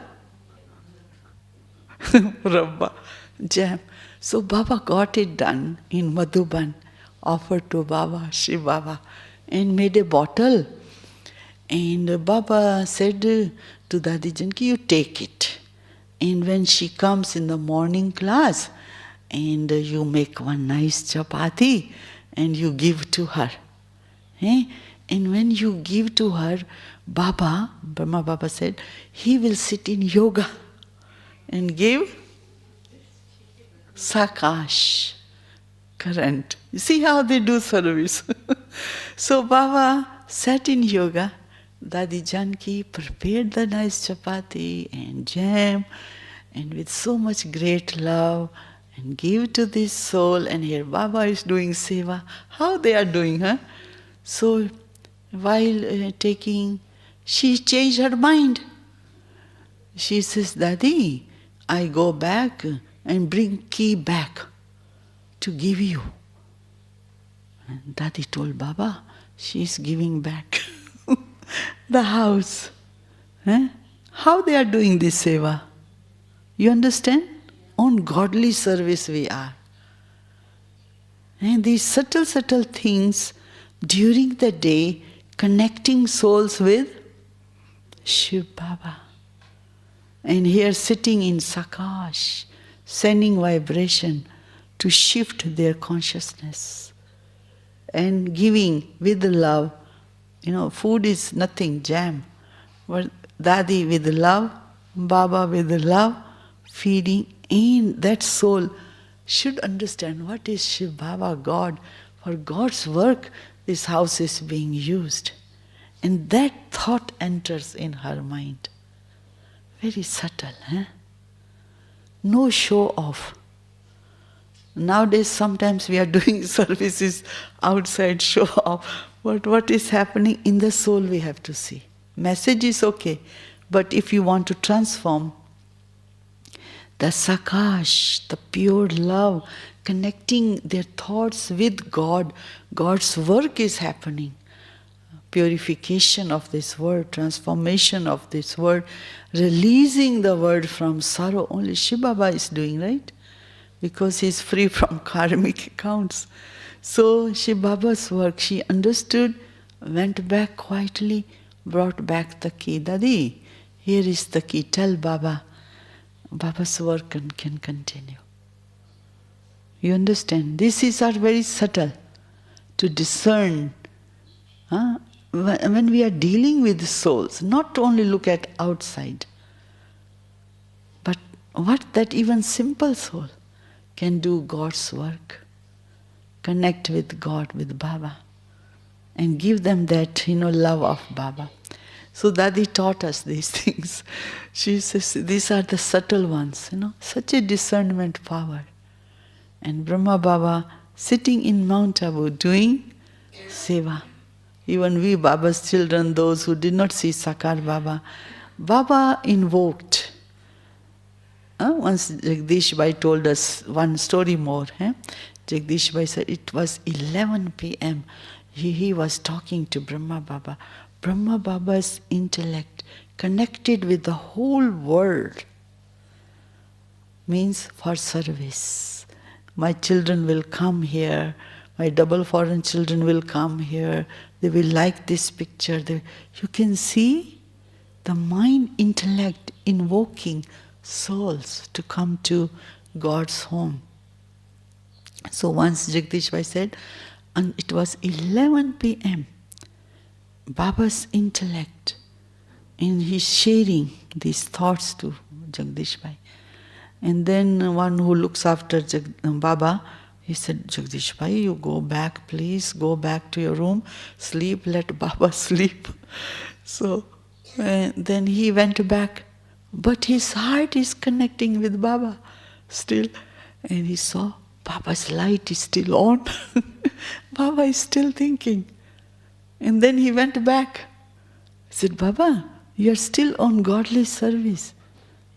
murabba, jam. So Baba got it done in Madhuban, offered to Baba, Shiv Baba, and made a bottle. And Baba said to Dadi Janki, you take it. And when she comes in the morning class, and you make one nice chapati, and you give to her. And when you give to her, Baba, Brahma Baba said, he will sit in yoga and give sakash, current. You see how they do service. So Baba sat in yoga. Dadi Janki prepared the nice chapati and jam, and with so much great love, and give to this soul. And here Baba is doing seva. How they are doing, So while taking, she changed her mind. She says, Dadi, I go back and bring key back to give you. And Dadi told Baba, she is giving back the house. How they are doing this seva? You understand? On godly service we are. And these subtle things during the day, connecting souls with Shiv Baba. And here sitting in Sakash, sending vibration to shift their consciousness. And giving with love. Food is nothing, jam. But Dadi with love, Baba with love, feeding. And that soul should understand what is Shiv Baba, God. For God's work, this house is being used. And that thought enters in her mind. Very subtle, No show off. Nowadays, sometimes we are doing services outside, show off. But what is happening in the soul, we have to see. Message is okay. But if you want to transform, the sakash, the pure love, connecting their thoughts with God, God's work is happening. Purification of this world, transformation of this world, releasing the world from sorrow. Only Shiv Baba is doing, right? Because he is free from karmic accounts. So Shiv Baba's work, she understood, went back quietly, brought back the key. Dadi, here is the key. Tell Baba. Baba's work can continue. You understand? This is very subtle to discern. When we are dealing with souls, not only look at outside, but what that even simple soul can do God's work. Connect with God, with Baba, and give them that, love of Baba. So Dadi taught us these things. She says these are the subtle ones, such a discernment power. And Brahma Baba sitting in Mount Abu doing seva. Even we Baba's children, those who did not see Sakar Baba, Baba invoked. Once Jagdish Bhai told us one story more. Jagdish Bhai said it was 11 p.m. He was talking to Brahma Baba. Brahma Baba's intellect connected with the whole world means for service. My children will come here, my double foreign children will come here, they will like this picture. You can see the mind intellect invoking souls to come to God's home. So once Jagdish Bhai said, and it was 11 p.m., Baba's intellect, and he's sharing these thoughts to Jagdish Bhai. And then one who looks after Baba, he said, Jagdish Bhai, you go back, please, go back to your room, sleep, let Baba sleep. So then he went back, but his heart is connecting with Baba still. And he saw Baba's light is still on. Baba is still thinking. And then he went back. He said, Baba, you are still on godly service.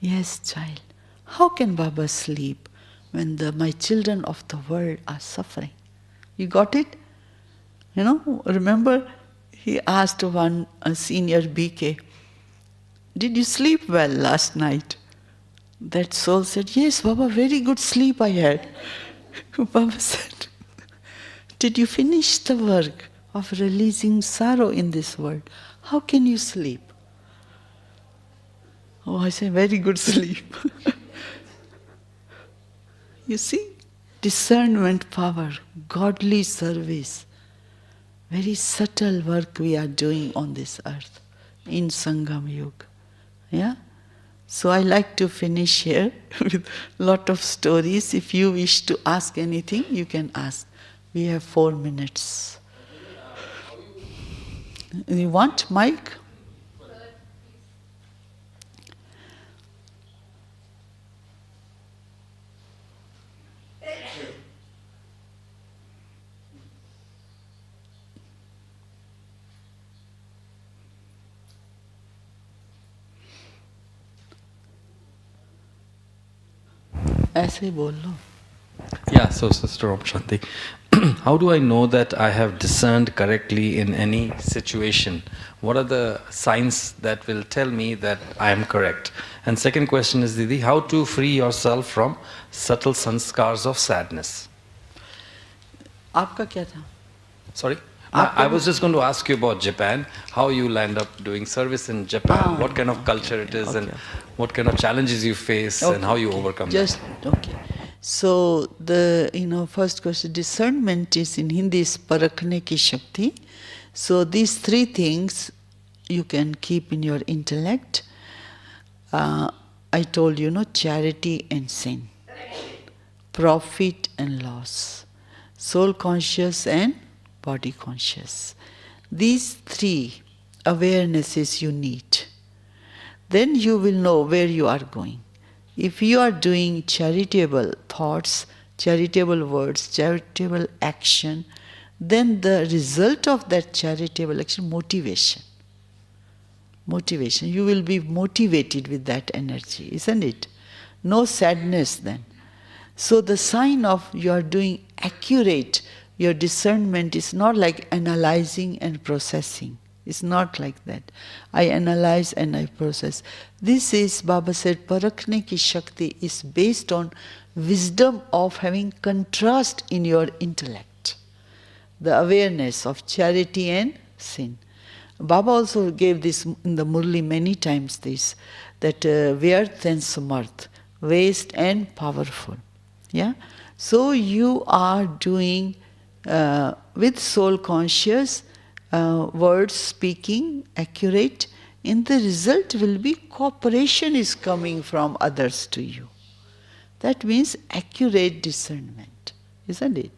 Yes, child. How can Baba sleep when my children of the world are suffering? You got it? Remember he asked a senior BK, did you sleep well last night? That soul said, yes, Baba, very good sleep I had. Baba said, did you finish the work of releasing sorrow in this world? How can you sleep? Oh, I say, very good sleep. You see, discernment power, godly service, very subtle work we are doing on this earth in Sangam Yuga. Yeah? So I like to finish here with a lot of stories. If you wish to ask anything, you can ask. We have 4 minutes. You want mic? ऐसे ही बोल लो. Yeah, so Sister Om Shanti, how do I know that I have discerned correctly in any situation? What are the signs that will tell me that I am correct? And second question is, Didi, how to free yourself from subtle sanskars of sadness? आपका क्या था? Sorry? I was just going to ask you about Japan, how you land up doing service in Japan, what kind of culture it is, and what kind of challenges you face, and how you overcome them. Okay. So the first question, discernment is in Hindi is parakne ki shakti. So these 3 things you can keep in your intellect. I told you, charity and sin, profit and loss, soul conscious and body conscious. These 3 awarenesses you need. Then you will know where you are going. If you are doing charitable thoughts, charitable words, charitable action, then the result of that charitable action, motivation. You will be motivated with that energy, isn't it? No sadness then. So the sign of you are doing accurate, your discernment is not like analyzing and processing. It's not like that. I analyze and I process. This is, Baba said, Parakne ki Shakti is based on wisdom of having contrast in your intellect. The awareness of charity and sin. Baba also gave this in the Murli many times, this, that Vyarth and Samarth, waste and powerful. Yeah? So you are doing with soul conscious, words speaking, accurate, and the result will be cooperation is coming from others to you. That means accurate discernment, isn't it?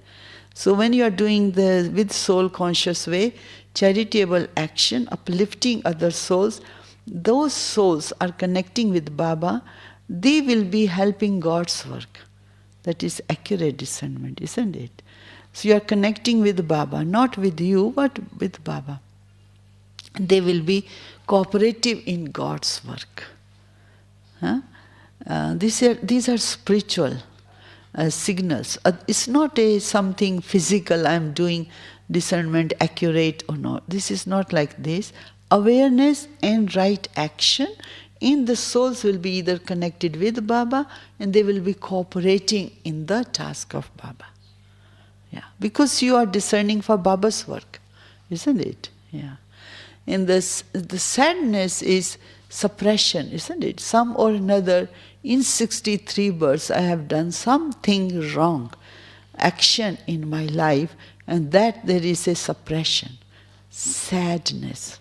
So when you are doing the with soul conscious way, charitable action, uplifting other souls, those souls are connecting with Baba, they will be helping God's work. That is accurate discernment, isn't it? So you are connecting with Baba, not with you, but with Baba. They will be cooperative in God's work. Huh? These are spiritual signals. It's not something physical, I'm doing discernment accurate or not. This is not like this. Awareness and right action in the souls will be either connected with Baba and they will be cooperating in the task of Baba. Yeah, because you are discerning for Baba's work, isn't it? Yeah. And the sadness is suppression, isn't it? Some or another, in 63 births, I have done something wrong, action in my life, and that there is a suppression, sadness.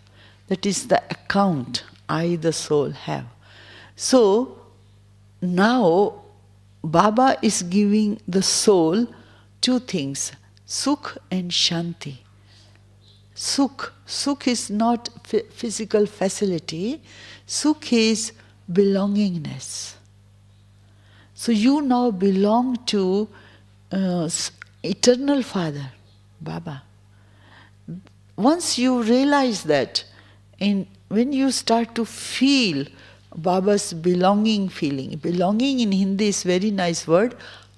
That is the account I, the soul, have. So, now, Baba is giving the soul two things, Sukh and Shanti. Sukh is not physical facility. Sukh is belongingness. So you now belong to Eternal Father, Baba. Once you realize that, when you start to feel Baba's belonging feeling, belonging in Hindi is very nice word,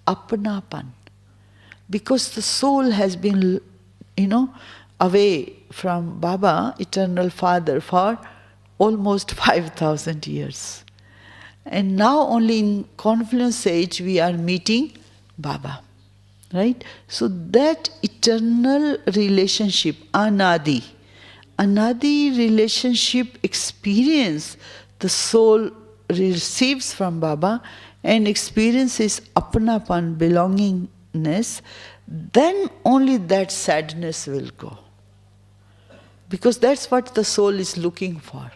apnapan. Because the soul has been, away from Baba, Eternal Father, for almost 5,000 years. And now only in confluence age we are meeting Baba. Right? So that eternal relationship, Anadi relationship experience, the soul receives from Baba and experiences apnapan, belongingness, then only that sadness will go. Because that's what the soul is looking for.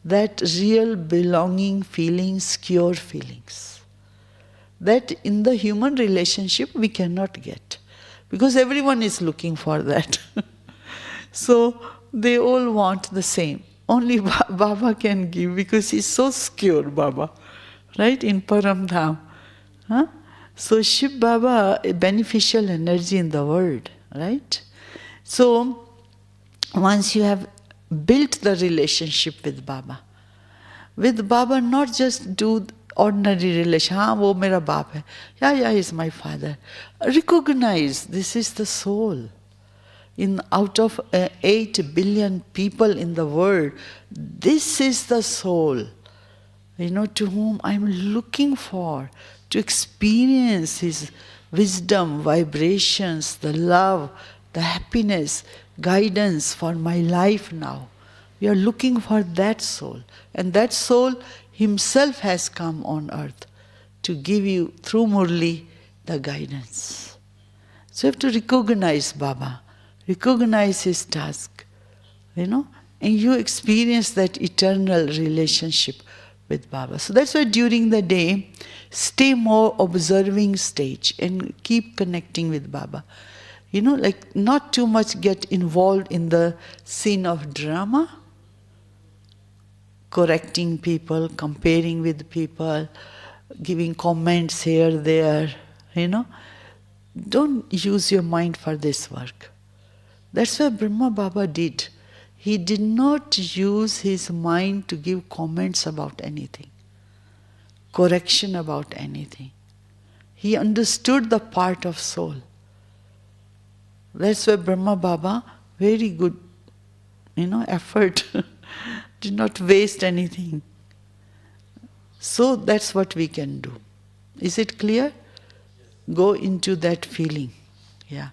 That real belonging feelings, pure feelings. That in the human relationship we cannot get. Because everyone is looking for that. So they all want the same. Only Baba can give because he's so secure, Baba. Right? In Param Dham. Huh? So Shiv Baba, a beneficial energy in the world. Right? So once you have built the relationship with Baba, not just do ordinary relation, wo mera baap hai, yeah, he's my father. Recognize this is the soul. Out of 8 billion people in the world, this is the soul, to whom I'm looking for, to experience his wisdom, vibrations, the love, the happiness, guidance for my life now. We are looking for that soul. And that soul himself has come on earth to give you, through Murli, the guidance. So you have to recognize Baba, recognize his task, and you experience that eternal relationship with Baba. So that's why during the day, stay more observing stage and keep connecting with Baba. Not too much get involved in the scene of drama, correcting people, comparing with people, giving comments here, there, Don't use your mind for this work. That's what Brahma Baba did. He did not use his mind to give comments about anything, correction about anything. He understood the part of soul. That's why Brahma Baba, very good, effort, did not waste anything. So that's what we can do. Is it clear? Go into that feeling. Yeah.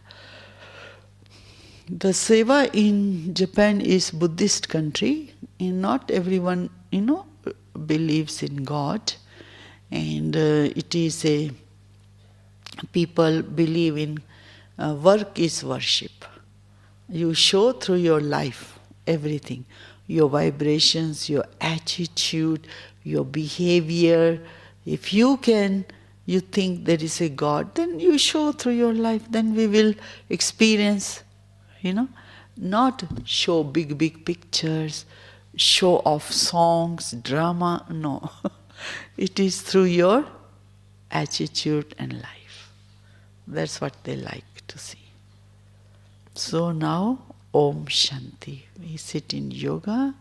The seva in Japan is Buddhist country, and not everyone, believes in God, and it is people believe in work is worship. You show through your life everything, your vibrations, your attitude, your behavior. If you can you think there is a God, then you show through your life, then we will experience, not show big pictures, show off songs, drama, no. It is through your attitude and life. That's what they like to see. So now, Om Shanti. We sit in yoga.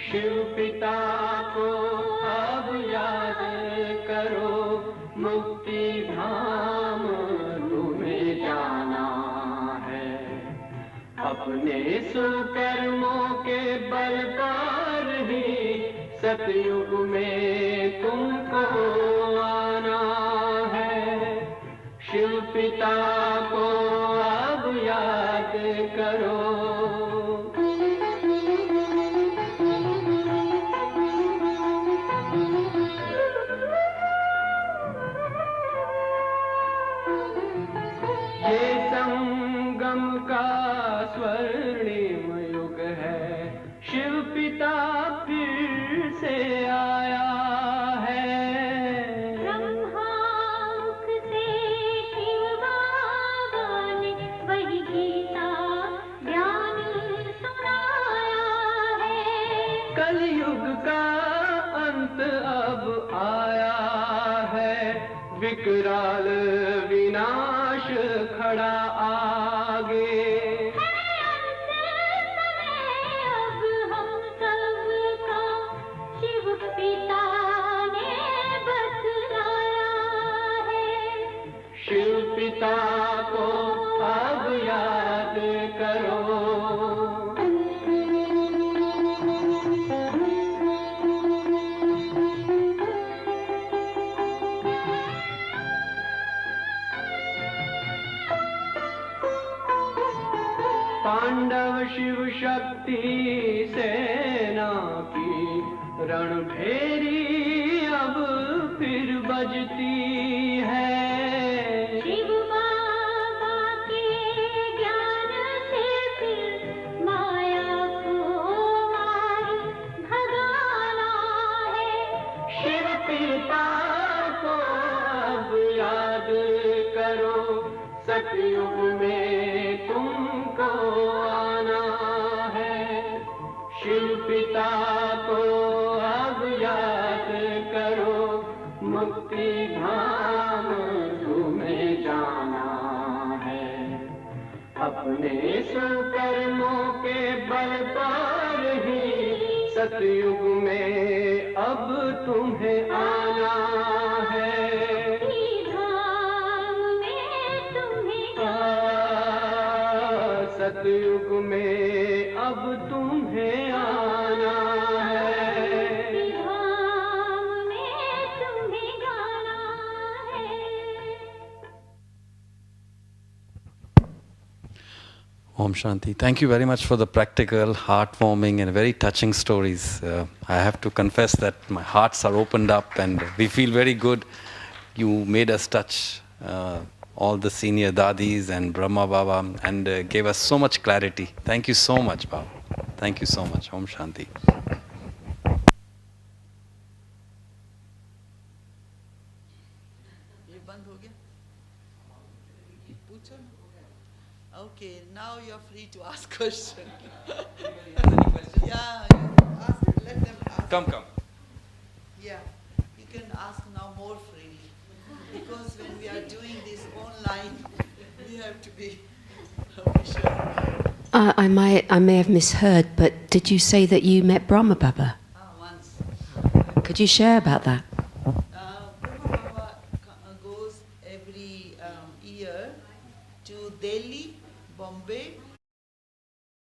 Shiv पिता को अब याद करो, मुक्ति धाम तुम्हें जाना है। अपने सुकर्मों के बल पर ही सतयुग में तुमको आना है। शिव पिता को अब याद करो। का स्वर्णिम युग है, शिव पिता फिर से आया है। ब्रह्मामुख से शिव बाबा ने वही गीता ज्ञान सुनाया है। कलयुग का अंत अब आया है, विकराल विनाश खड़ा आगे। अब हम सबका शिव पिता ने बतलाया है। शिव पिता को अब याद करो। पांडव शिव शक्ति सेना की रणभेरी अब फिर बजती है। शिव बाबा के ज्ञान से फिर माया को मार भगाना है। शिव पिता को अब याद करो, सतयुग में तुमको आना है। शिव पिता को अब याद करो, मुक्ति धाम तुम्हें जाना है। अपने सुकर्मों के बल पर ही सतयुग में अब तुम्हें आना है। सतयुग में अब तुम्हें आना है। धाम में तुम्हें गाना है। Om Shanti. Thank you very much for the practical, heartwarming and very touching stories. I have to confess that my hearts are opened up and we feel very good. You made us touch all the senior dadis and Brahma Baba and gave us so much clarity. Thank you so much, Baba. Thank you so much. Om Shanti. Okay, now you're free to ask questions. Yeah, ask, let them ask. Come. Yeah, you can ask now more freely. Because when we are doing this online, we have to be sure. I may have misheard, but did you say that you met Brahma Baba? Once. Could you share about that? Brahma Baba goes every year to Delhi, Bombay,